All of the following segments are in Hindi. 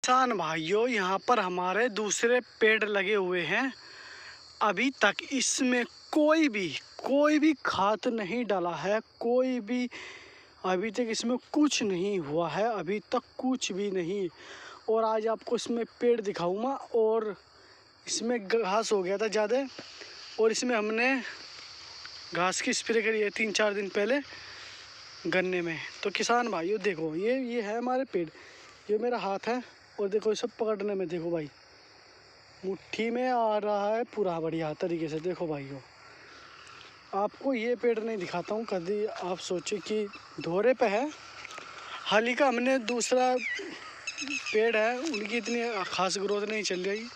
किसान भाइयों, यहाँ पर हमारे दूसरे पेड़ लगे हुए हैं। अभी तक इसमें कोई भी खाद नहीं डाला है, कोई भी अभी तक इसमें कुछ नहीं हुआ है, अभी तक कुछ भी नहीं। और आज आपको इसमें पेड़ दिखाऊंगा। और इसमें घास हो गया था ज़्यादा, और इसमें हमने घास की स्प्रे करी है 3-4 दिन पहले गन्ने में। तो किसान भाइयों देखो, ये है हमारे पेड़, ये मेरा हाथ है। और देखो इसे पकड़ने में देखो भाई, मुट्ठी में आ रहा है पूरा बढ़िया तरीके से। देखो भाइयों, आपको ये पेड़ नहीं दिखाता हूँ कभी आप सोचे कि धोरे पे है। हाल ही का हमने दूसरा पेड़ है, उनकी इतनी खास ग्रोथ नहीं चल रही,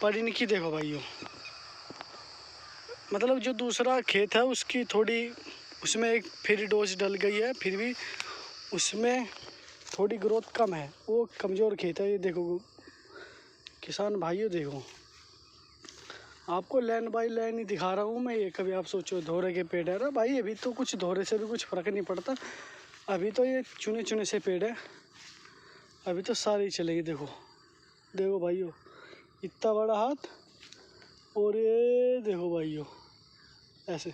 पर इनकी देखो भाइयों, मतलब जो दूसरा खेत है उसकी थोड़ी, उसमें एक फिर डोज डल गई है, फिर भी उसमें थोड़ी ग्रोथ कम है, वो कमज़ोर खेत है। ये देखो किसान भाइयों, देखो आपको लाइन बाई लाइन ही दिखा रहा हूँ मैं। ये कभी आप सोचो धोरे के पेड़ है ना भाई, अभी तो कुछ धोरे से भी कुछ फ़र्क नहीं पड़ता। अभी तो ये चुने चुने से पेड़ है, अभी तो सारी चलेगी। देखो देखो भाइयों, इतना बड़ा हाथ, और ये देखो भाइयों ऐसे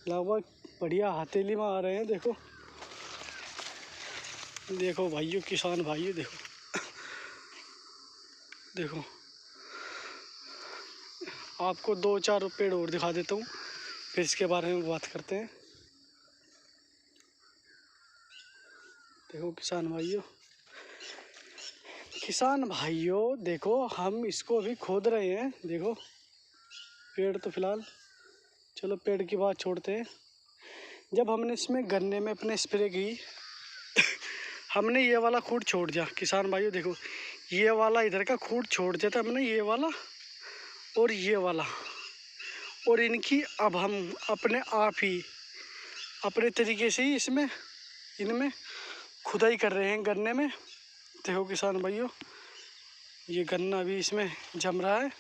लगभग बढ़िया हथेली में आ रहे हैं। देखो देखो भाइयों, किसान भाइयों देखो देखो, आपको 2-4 पेड़ और दिखा देता हूँ, फिर इसके बारे में बात करते हैं। देखो किसान भाइयों देखो, हम इसको अभी खोद रहे हैं। देखो पेड़ तो फिलहाल, चलो पेड़ की बात छोड़ते हैं। जब हमने इसमें गन्ने में अपने स्प्रे की हमने ये वाला खूंट छोड़ दिया किसान भाइयों। देखो ये वाला इधर का खूंट छोड़ दिया था हमने, ये वाला और ये वाला। और इनकी अब हम अपने आप ही अपने तरीके से ही इनमें खुदाई कर रहे हैं गन्ने में। देखो किसान भाइयों, ये गन्ना भी इसमें जम रहा है,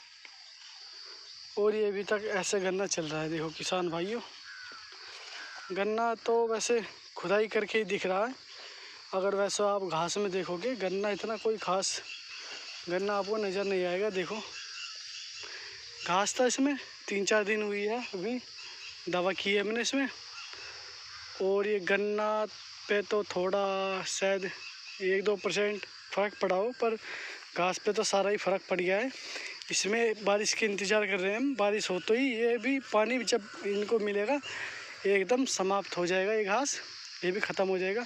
और ये अभी तक ऐसे गन्ना चल रहा है। देखो किसान भाइयों, गन्ना तो वैसे खुदाई करके ही दिख रहा है। अगर वैसे आप घास में देखोगे गन्ना, इतना कोई खास गन्ना आपको नज़र नहीं आएगा। देखो घास था इसमें 3-4 दिन हुई है, अभी दवा की है मैंने इसमें। और ये गन्ना पे तो थोड़ा शायद 1-2% फ़र्क पड़ा हो, पर घास पे तो सारा ही फ़र्क पड़ गया है। इसमें बारिश के इंतज़ार कर रहे हैं हम। बारिश हो तो ही ये भी पानी जब इनको मिलेगा एकदम समाप्त हो जाएगा, ये घास ये भी ख़त्म हो जाएगा।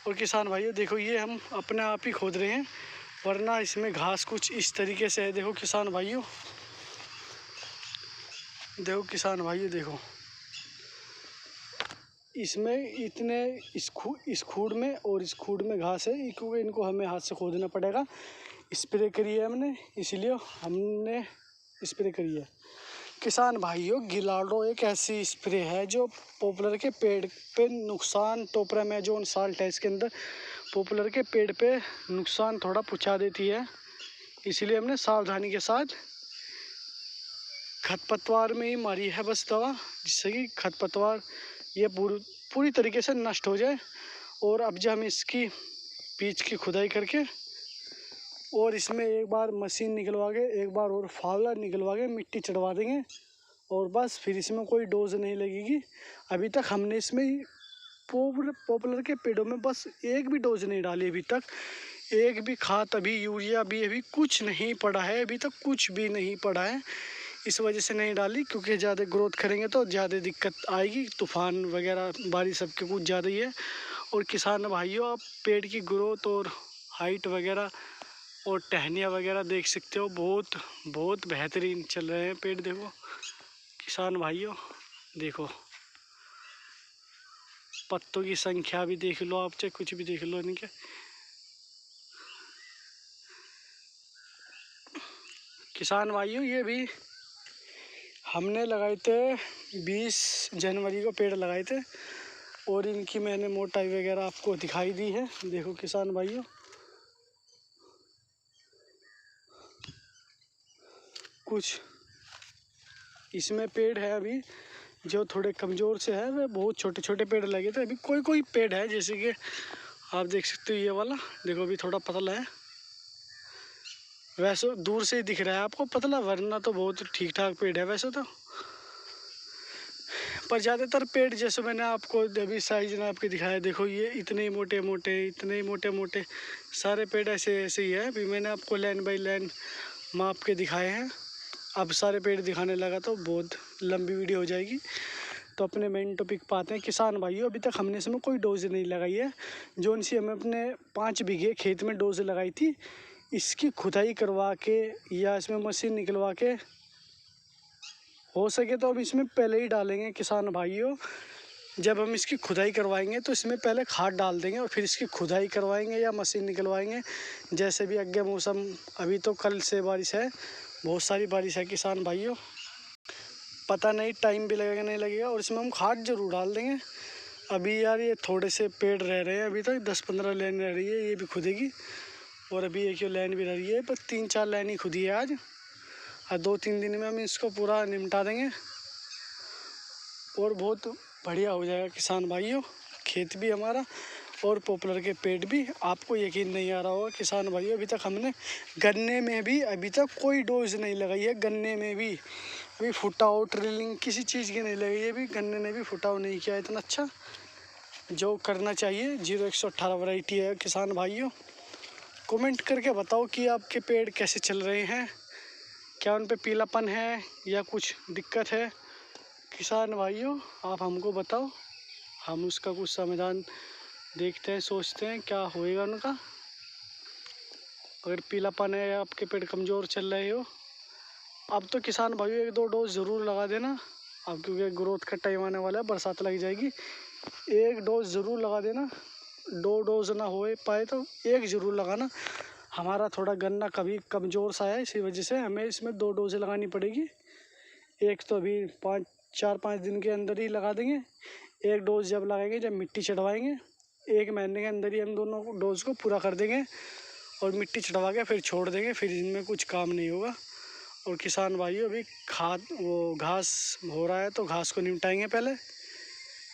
और किसान भाइयों देखो, ये हम अपने आप ही खोद रहे हैं, वरना इसमें घास कुछ इस तरीके से है। देखो किसान भाइयों, देखो इसमें इतने इस खूड़ में और इस खूड़ में घास है, क्योंकि इनको हमें हाथ से खोदना पड़ेगा। स्प्रे करी है हमने, इसलिए हमने स्प्रे करी है। किसान भाइयों, गिलाडो एक ऐसी स्प्रे है जो पॉपुलर के पेड़ पे नुकसान, टोपरा में जो साल्ट है इसके अंदर, पॉपुलर के पेड़ पे नुकसान थोड़ा पहुंचा देती है। इसलिए हमने सावधानी के साथ खरपतवार में ही मारी है बस दवा, जिससे कि खरपतवार ये पूरी तरीके से नष्ट हो जाए। और अब जब हम इसकी बीज की खुदाई करके और इसमें एक बार मशीन निकलवा के, एक बार और फावड़ा निकलवा के मिट्टी चढ़वा देंगे, और बस फिर इसमें कोई डोज नहीं लगेगी। अभी तक हमने इसमें पॉपुलर के पेड़ों में बस एक भी डोज नहीं डाली, अभी तक एक भी खाद, अभी यूरिया भी अभी कुछ नहीं पड़ा है, अभी तक कुछ भी नहीं पड़ा है। इस वजह से नहीं डाली, क्योंकि ज़्यादा ग्रोथ करेंगे तो ज़्यादा दिक्कत आएगी। तूफान वगैरह बारिश सबके कुछ ज़्यादा ही है। और किसान भाइयों, आप पेड़ की ग्रोथ और हाइट वगैरह और टहनियाँ वगैरह देख सकते हो, बहुत बहुत बेहतरीन चल रहे हैं पेड़। देखो किसान भाइयों, देखो पत्तों की संख्या भी देख लो आप, चाहे कुछ भी देख लो इनके। किसान भाइयों, ये भी हमने लगाए थे 20 जनवरी को पेड़ लगाए थे, और इनकी मैंने मोटाई वगैरह आपको दिखाई दी है। देखो किसान भाइयों, कुछ इसमें पेड़ है अभी जो थोड़े कमज़ोर से है, वे बहुत छोटे छोटे पेड़ लगे थे। अभी कोई पेड़ है, जैसे कि आप देख सकते हो ये वाला, देखो अभी थोड़ा पतला है, वैसे दूर से ही दिख रहा है आपको पतला, वरना तो बहुत ठीक ठाक पेड़ है वैसे तो। पर ज़्यादातर पेड़ जैसे मैंने आपको अभी साइज में आपके दिखाया, देखो ये इतने मोटे मोटे सारे पेड़ ऐसे ऐसे ही है। अभी मैंने आपको लाइन बाई लाइन माप के दिखाए हैं। अब सारे पेड़ दिखाने लगा तो बहुत लंबी वीडियो हो जाएगी, तो अपने मेन टॉपिक पे आते हैं। किसान भाइयों, अभी तक हमने इसमें कोई डोज नहीं लगाई है। जो सी हमें अपने 5 बीघे खेत में डोज लगाई थी, इसकी खुदाई करवा के या इसमें मशीन निकलवा के हो सके तो अब इसमें पहले ही डालेंगे। किसान भाइयों, जब हम इसकी खुदाई करवाएंगे तो इसमें पहले खाद डाल देंगे और फिर इसकी खुदाई करवाएंगे या मशीन निकलवाएंगे, जैसे भी आगे मौसम। अभी तो कल से बारिश है, बहुत सारी बारिश है किसान भाइयों, पता नहीं टाइम भी लगेगा नहीं लगेगा। और इसमें हम खाद जरूर डाल देंगे। अभी यार ये थोड़े से पेड़ रह रहे हैं, अभी तक 10-15 लाइन रह रही है, ये भी खुदेगी। और अभी एक ही लाइन भी रह रही है, पर 3-4 लाइन ही खुदी है आज। और 2-3 दिन में हम इसको पूरा निपटा देंगे और बहुत बढ़िया हो जाएगा किसान भाइयों, खेत भी हमारा और पॉपुलर के पेड़ भी। आपको यकीन नहीं आ रहा होगा किसान भाइयों, अभी तक हमने गन्ने में भी अभी तक कोई डोज नहीं लगाई है। गन्ने में भी अभी फुटाव ड्रिलिंग किसी चीज़ की नहीं लगी है, अभी गन्ने ने भी फुटाव नहीं किया इतना अच्छा जो करना चाहिए। 0118 वैरायटी है किसान भाइयों। कमेंट करके बताओ कि आपके पेड़ कैसे चल रहे हैं, क्या उन पे पीलापन है या कुछ दिक्कत है। किसान भाइयों आप हमको बताओ, हम उसका कुछ समाधान देखते हैं, सोचते हैं क्या होएगा उनका। अगर पीलापन है या आपके पेड़ कमज़ोर चल रहे हो, अब तो किसान भाइयों 1-2 डोज ज़रूर लगा देना। अब क्योंकि ग्रोथ का टाइम आने वाला है, बरसात लग जाएगी, 1 डोज ज़रूर लगा देना। 2 डोज ना हो पाए तो 1 ज़रूर लगाना। हमारा थोड़ा गन्ना कभी कमज़ोर सा है, इसी वजह से हमें इसमें 2 डोज लगानी पड़ेगी। एक तो अभी 4-5 दिन के अंदर ही लगा देंगे। 1 डोज जब लगाएंगे जब मिट्टी चढ़वाएंगे, 1 महीने के अंदर ही हम दोनों डोज को पूरा कर देंगे और मिट्टी चढ़वा के फिर छोड़ देंगे, फिर इनमें कुछ काम नहीं होगा। और किसान भाइयों अभी घास हो रहा है तो घास को निपटाएंगे पहले।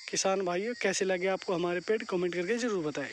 किसान भाइयों कैसे लगे आपको हमारे पेड़, कमेंट करके ज़रूर बताएं।